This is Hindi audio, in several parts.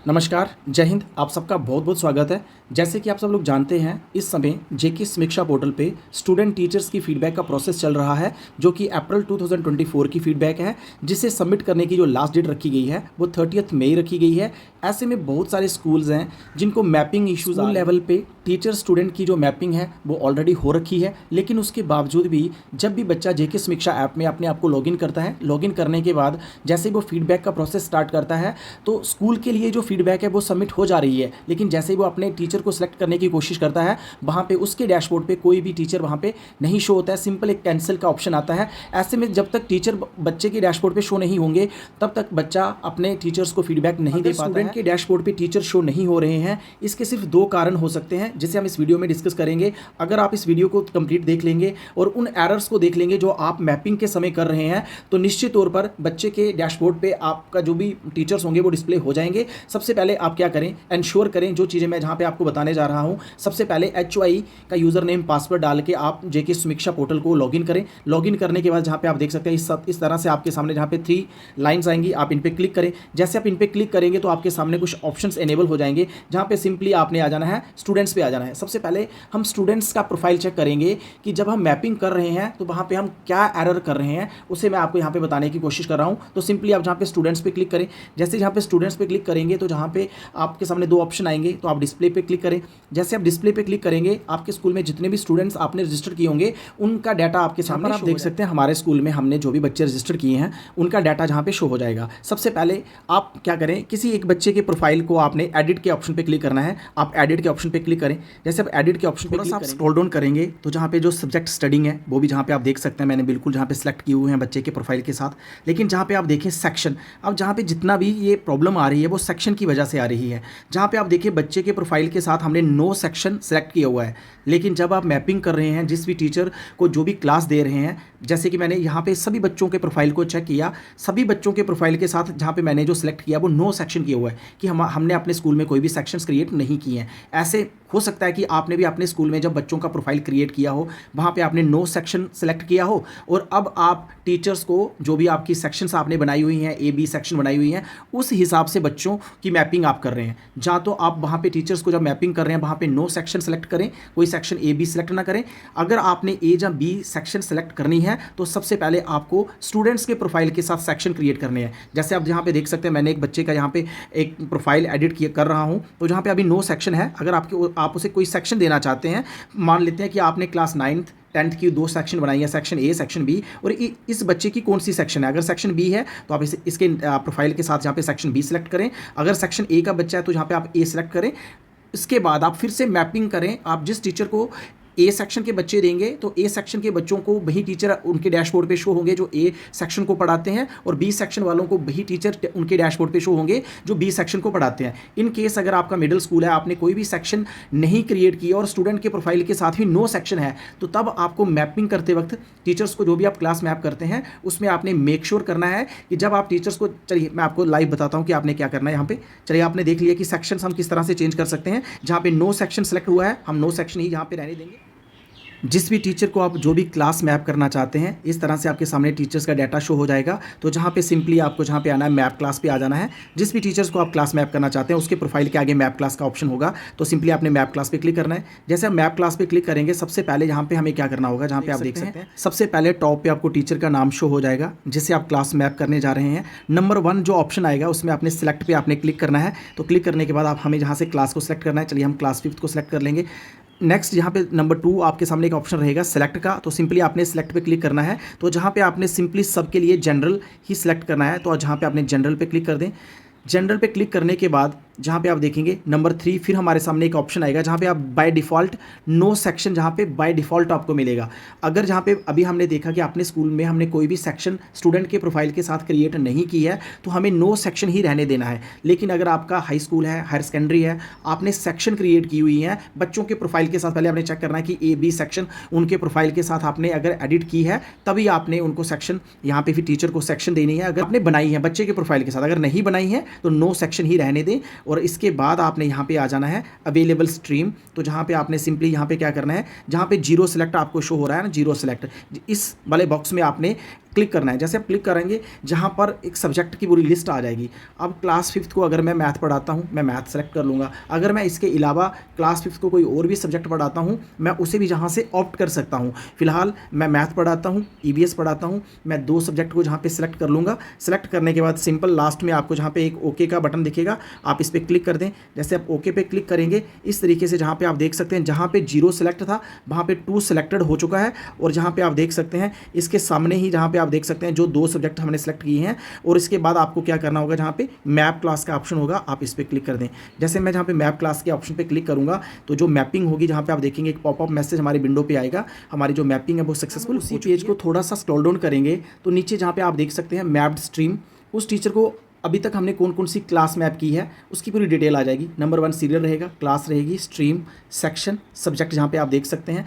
नमस्कार, जय हिंद। आप सबका बहुत बहुत स्वागत है। जैसे कि आप सब लोग जानते हैं, इस समय जेके समीक्षा पोर्टल पे स्टूडेंट टीचर्स की फीडबैक का प्रोसेस चल रहा है, जो कि अप्रैल 2024 की फीडबैक है, जिसे सबमिट करने की जो लास्ट डेट रखी गई है वो 30 मई रखी गई है। ऐसे में बहुत सारे स्कूल्स हैं जिनको मैपिंग इश्यूज लेवल पे टीचर स्टूडेंट की जो मैपिंग है वो ऑलरेडी हो रखी है, लेकिन उसके बावजूद भी जब भी बच्चा जेके समीक्षा ऐप में अपने आप को लॉगिन करता है, लॉगिन करने के बाद जैसे वो फीडबैक का प्रोसेस स्टार्ट करता है तो स्कूल के लिए जो फीडबैक है वो सबमिट हो जा रही है, लेकिन जैसे ही वो अपने टीचर को सिलेक्ट करने की कोशिश करता है वहाँ पे उसके डैशबोर्ड पे कोई भी टीचर वहाँ पे नहीं शो होता है। सिंपल एक कैंसिल का ऑप्शन आता है। ऐसे में जब तक टीचर बच्चे के डैशबोर्ड पे शो नहीं होंगे तब तक बच्चा अपने टीचर्स को फीडबैक नहीं दे पाता। स्टूडेंट के डैशबोर्ड पे टीचर शो नहीं हो रहे हैं, इसके सिर्फ दो कारण हो सकते हैं जिसे हम इस वीडियो में डिस्कस करेंगे। अगर आप इस वीडियो को कंप्लीट देख लेंगे और उन एरर्स को देख लेंगे जो आप मैपिंग के समय कर रहे हैं, तो निश्चित तौर पर बच्चे के डैशबोर्ड पे आपका जो भी टीचर्स होंगे वो डिस्प्ले हो जाएंगे। सबसे पहले आप क्या करें, इंश्योर करें जो चीज़ें मैं जहाँ पे आपको बताने जा रहा हूँ। सबसे पहले HY का यूज़र नेम पासवर्ड डाल के आप जेके समीक्षा पोर्टल को लॉगिन करें। लॉगिन करने के बाद जहाँ पे आप देख सकते हैं इस तरह से आपके सामने जहाँ पे 3 लाइन्स आएंगी, आप इन पर क्लिक करें। जैसे आप इन पर क्लिक करेंगे तो आपके सामने कुछ ऑप्शंस एनेबल हो जाएंगे, जहाँ पे सिंपली आपने आ जाना है स्टूडेंट्स पे आ जाना है। सबसे पहले हम स्टूडेंट्स का प्रोफाइल चेक करेंगे कि जब हम मैपिंग कर रहे हैं तो वहाँ पे हम क्या एरर कर रहे हैं, उसे मैं आपको यहाँ पे बताने की कोशिश कर रहा हूँ। तो सिंपली आप जहाँ पे स्टूडेंट्स पे क्लिक करें, जैसे जहाँ पे स्टूडेंट्स पे क्लिक करेंगे तो जहाँ पे आपके सामने 2 ऑप्शन आएंगे, तो आप डिस्प्ले पे क्लिक करें। जैसे आप डिस्प्ले पे क्लिक करेंगे आपके स्कूल में जितने भी स्टूडेंट्स आपने रजिस्टर किए होंगे उनका डाटा आपके सामने आप देख सकते हैं। हमारे स्कूल में हमने जो भी बच्चे रजिस्टर किए हैं उनका डाटा जहाँ पे शो हो जाएगा। सबसे पहले आप क्या करें, किसी एक बच्चे के प्रोफाइल को आपने एडिट के ऑप्शन पे क्लिक करना है। आप एडिट के ऑप्शन पे क्लिक करें। जैसे आप एडिट के ऑप्शन पे आप स्क्रॉल डाउन करेंगे तो जहाँ पे जो सब्जेक्ट स्टडिंग है वो भी जहाँ पे आप देख सकते हैं, मैंने बिल्कुल जहाँ पे सिलेक्ट किए हुए हैं बच्चे के प्रोफाइल के साथ। लेकिन जहाँ पे आप देखें सेक्शन, अब जहाँ पे जितना भी ये प्रॉब्लम आ रही है वो सेक्शन की वजह से आ रही है। जहाँ पे आप देखिए बच्चे के प्रोफाइल के साथ हमने नो सेक्शन सेलेक्ट किया हुआ है, लेकिन जब आप मैपिंग कर रहे हैं जिस भी टीचर को जो भी क्लास दे रहे हैं, जैसे कि मैंने यहाँ पे सभी बच्चों के प्रोफाइल को चेक किया, सभी बच्चों के प्रोफाइल के साथ जहाँ पे मैंने जो सिलेक्ट किया वो नो सेक्शन किया हुआ है कि हमने अपने स्कूल में कोई भी सेक्शंस क्रिएट नहीं किए हैं। ऐसे हो सकता है कि आपने भी अपने स्कूल में जब बच्चों का प्रोफाइल क्रिएट किया हो वहाँ पे आपने नो सेक्शन सेलेक्ट किया हो और अब आप टीचर्स को जो भी आपकी सेक्शंस आपने बनाई हुई हैं, AB सेक्शन बनाई हुई हैं, उस हिसाब से बच्चों की मैपिंग आप कर रहे हैं। जहाँ तो आप वहाँ पे टीचर्स को जब मैपिंग कर रहे हैं वहाँ पे नो सेक्शन सेलेक्ट करें, कोई सेक्शन AB सेलेक्ट ना करें। अगर आपने A या B सेक्शन सेलेक्ट करनी है तो सबसे पहले आपको स्टूडेंट्स के प्रोफाइल के साथ सेक्शन क्रिएट करने हैं। जैसे आप यहाँ पे देख सकते हैं मैंने एक बच्चे का यहाँ पे एक प्रोफाइल एडिट कर रहा हूँ, तो जहाँ पे अभी नो सेक्शन है। अगर आप उसे कोई सेक्शन देना चाहते हैं, मान लेते हैं कि आपने क्लास 9th 10th की 2 सेक्शन बनाई है, सेक्शन A सेक्शन B, और इस बच्चे की कौन सी सेक्शन है। अगर सेक्शन B है तो आप इसके प्रोफाइल के साथ यहाँ पे सेक्शन B सेलेक्ट करें। अगर सेक्शन A का बच्चा है तो यहाँ पे आप A सेलेक्ट करें। इसके बाद आप फिर से मैपिंग करें। आप जिस टीचर को A सेक्शन के बच्चे देंगे तो A सेक्शन के बच्चों को वही टीचर उनके डैशबोर्ड पे शो होंगे जो A सेक्शन को पढ़ाते हैं, और B सेक्शन वालों को वही टीचर उनके डैशबोर्ड पे शो होंगे जो B सेक्शन को पढ़ाते हैं। इन केस अगर आपका मिडिल स्कूल है, आपने कोई भी सेक्शन नहीं क्रिएट किया और स्टूडेंट के प्रोफाइल के साथ ही नो सेक्शन है, तो तब आपको मैपिंग करते वक्त टीचर्स को जो भी आप क्लास मैप करते हैं उसमें आपने मेक श्योर करना है कि जब आप टीचर्स को, चलिए मैं आपको लाइव बताता हूँ कि आपने क्या करना है। यहाँ पे चलिए आपने देख लिया कि सेक्शन हम किस तरह से चेंज कर सकते हैं। जहाँ पे नो सेक्शन सेलेक्ट हुआ है हम नो सेक्शन ही यहाँ पे रहने देंगे। जिस भी टीचर को आप जो भी क्लास मैप करना चाहते हैं इस तरह से आपके सामने टीचर्स का डाटा शो हो जाएगा। तो जहाँ पे सिंपली आपको जहाँ पे आना है मैप क्लास पे आ जाना है। जिस भी टीचर्स को आप क्लास मैप करना चाहते हैं उसके प्रोफाइल के आगे मैप क्लास का ऑप्शन होगा, तो सिंपली आपने मैप क्लास पे क्लिक करना है। जैसे आप मैप क्लास पे क्लिक करेंगे सबसे पहले यहाँ पे हमें क्या करना होगा, जहाँ पे आप देख सकते हैं सबसे पहले टॉप पे आपको टीचर का नाम शो हो जाएगा जिसे आप क्लास मैप करने जा रहे हैं। नंबर 1 जो ऑप्शन आएगा उसमें आपने सिलेक्ट पे आपने क्लिक करना है। तो क्लिक करने के बाद आप हमें जहाँ से क्लास को सिलेक्ट करना है, चलिए हम क्लास 5th को सिलेक्ट कर लेंगे। नेक्स्ट यहाँ पे नंबर 2 आपके सामने एक ऑप्शन रहेगा सेलेक्ट का, तो सिंपली आपने सेलेक्ट पे क्लिक करना है। तो जहाँ पे आपने सिंपली सबके लिए जनरल ही सिलेक्ट करना है, तो जहाँ पे आपने जनरल पे क्लिक कर दें। जनरल पे क्लिक करने के बाद जहाँ पे आप देखेंगे नंबर 3 फिर हमारे सामने एक ऑप्शन आएगा जहाँ पे आप बाय डिफ़ॉल्ट नो सेक्शन, जहाँ पे बाय डिफ़ॉल्ट आपको मिलेगा। अगर जहाँ पे अभी हमने देखा कि अपने स्कूल में हमने कोई भी सेक्शन स्टूडेंट के प्रोफाइल के साथ क्रिएट नहीं की है तो हमें नो सेक्शन ही रहने देना है। लेकिन अगर आपका हाई स्कूल है, हायर सेकेंडरी है, आपने सेक्शन क्रिएट की हुई है बच्चों के प्रोफाइल के साथ, पहले आपने चेक करना है कि A B सेक्शन उनके प्रोफाइल के साथ आपने अगर एडिट की है तभी आपने उनको सेक्शन यहाँ पे फिर टीचर को सेक्शन देनी है। अगर आपने बनाई है बच्चे के प्रोफाइल के साथ, अगर नहीं बनाई है तो नो सेक्शन ही रहने दें। और इसके बाद आपने यहाँ पे आ जाना है अवेलेबल स्ट्रीम, तो जहाँ पे आपने सिंपली यहाँ पे क्या करना है, जहाँ पे 0 सेलेक्ट आपको शो हो रहा है ना, 0 सेलेक्ट, इस वाले बॉक्स में आपने क्लिक करना है। जैसे आप क्लिक करेंगे जहाँ पर एक सब्जेक्ट की पूरी लिस्ट आ जाएगी। अब क्लास 5th को अगर मैं मैथ पढ़ाता हूँ, मैं मैथ सेलेक्ट कर लूँगा। अगर मैं इसके अलावा क्लास 5th को कोई और भी सब्जेक्ट पढ़ाता हूँ, मैं उसे भी जहाँ से ऑप्ट कर सकता हूँ। फिलहाल मैं मैथ पढ़ाता हूँ, ईवीएस पढ़ाता हूँ, मैं 2 सब्जेक्ट को जहाँ पे सिलेक्ट कर लूँगा। सेलेक्ट करने के बाद सिंपल लास्ट में आपको जहाँ पे एक ओके का बटन दिखेगा, आप इस पर क्लिक कर दें। जैसे आप ओके पे क्लिक करेंगे, इस तरीके से जहाँ पे आप देख सकते हैं जहाँ पे 0 सेलेक्ट था वहाँ पे 2 सेलेक्टेड हो चुका है। और जहाँ पे आप देख सकते हैं इसके सामने ही जहाँ पे आप देख सकते हैं जो 2 सब्जेक्ट हमने सेलेक्ट किए हैं। और इसके बाद आपको क्या करना होगा, जहाँ पे मैप क्लास का ऑप्शन होगा आप इस पर क्लिक कर दें। जैसे मैं जहाँ पे मैप क्लास के ऑप्शन पे क्लिक करूँगा तो जो मैपिंग होगी, जहाँ पे आप देखेंगे एक पॉपअप मैसेज हमारी विंडो पे आएगा, हमारी जो मैपिंग है वो सक्सेसफुल। उसी पेज को थोड़ा सा स्क्रॉल डाउन करेंगे तो नीचे जहाँ पे आप देख सकते हैं मैप्ड स्ट्रीम, उस टीचर को अभी तक हमने कौन कौन सी क्लास मैप की है उसकी पूरी डिटेल आ जाएगी। नंबर 1 सीरियल रहेगा, क्लास रहेगी, स्ट्रीम, सेक्शन, सब्जेक्ट जहाँ पे आप देख सकते हैं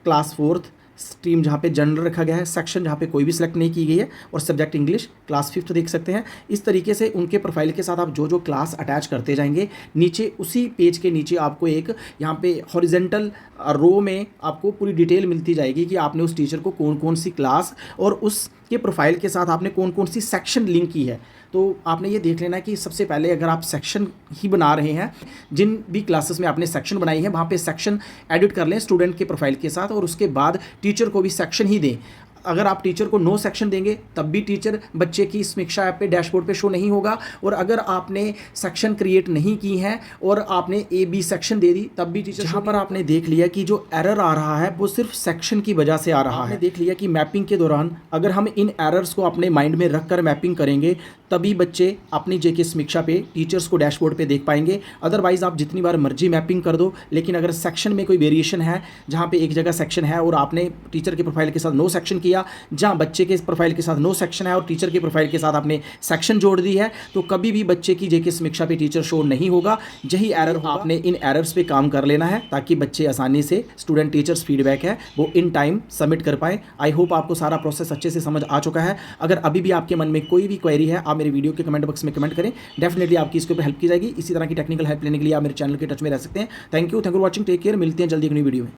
क्लास 4th, स्ट्रीम जहाँ पे जनरल रखा गया है, सेक्शन जहाँ पे कोई भी सिलेक्ट नहीं की गई है, और सब्जेक्ट इंग्लिश, क्लास 5th देख सकते हैं। इस तरीके से उनके प्रोफाइल के साथ आप जो जो क्लास अटैच करते जाएंगे, नीचे उसी पेज के नीचे आपको एक यहाँ पे हॉरिजेंटल रो में आपको पूरी डिटेल मिलती जाएगी कि आपने उस टीचर को कौन कौन सी क्लास और उसके प्रोफाइल के साथ आपने कौन कौन सी सेक्शन लिंक की है। तो आपने ये देख लेना कि सबसे पहले अगर आप सेक्शन ही बना रहे हैं, जिन भी क्लासेस में आपने सेक्शन बनाई है वहाँ पे सेक्शन एडिट कर लें स्टूडेंट के प्रोफाइल के साथ, और उसके बाद टीचर को भी सेक्शन ही दें। अगर आप टीचर को नो सेक्शन देंगे तब भी टीचर बच्चे की समीक्षा ऐप पे डैशबोर्ड पे शो नहीं होगा। और अगर आपने सेक्शन क्रिएट नहीं की हैं और आपने A-B सेक्शन दे दी तब भी टीचर, जहाँ पर आपने देख लिया कि जो एरर आ रहा है वो सिर्फ सेक्शन की वजह से आ रहा है। देख लिया कि मैपिंग के दौरान अगर हम इन एरर्स को अपने माइंड में रख कर मैपिंग करेंगे तभी बच्चे अपनी जेके समीक्षा पे टीचर्स को डैशबोर्ड पे देख पाएंगे। अदरवाइज आप जितनी बार मर्जी मैपिंग कर दो, लेकिन अगर सेक्शन में कोई वेरिएशन है, जहाँ पे एक जगह सेक्शन है और आपने टीचर के प्रोफाइल के साथ नो सेक्शन किया, जहाँ बच्चे के प्रोफाइल के साथ नो सेक्शन है और टीचर के प्रोफाइल के साथ आपने सेक्शन जोड़ दी है, तो कभी भी बच्चे की जेके समीक्षा पे टीचर शो नहीं होगा। यही एरर होगा। आपने इन एरर्स पे काम कर लेना है ताकि बच्चे आसानी से स्टूडेंट टीचर्स फीडबैक है वो इन टाइम सबमिट कर पाए। आई होप आपको सारा प्रोसेस अच्छे से समझ आ चुका है। अगर अभी भी आपके मन में कोई भी क्वेरी है, आप मेरे वीडियो के कमेंट बॉक्स में कमेंट करें, डेफिनेटली आपकी इसके ऊपर हेल्प की जाएगी। इसी तरह की टेक्निकल हेल्प लेने के लिए आप मेरे चैनल के टच में रह सकते हैं। Thank you for watching, take care. मिलते हैं जल्दी एक नई वीडियो में।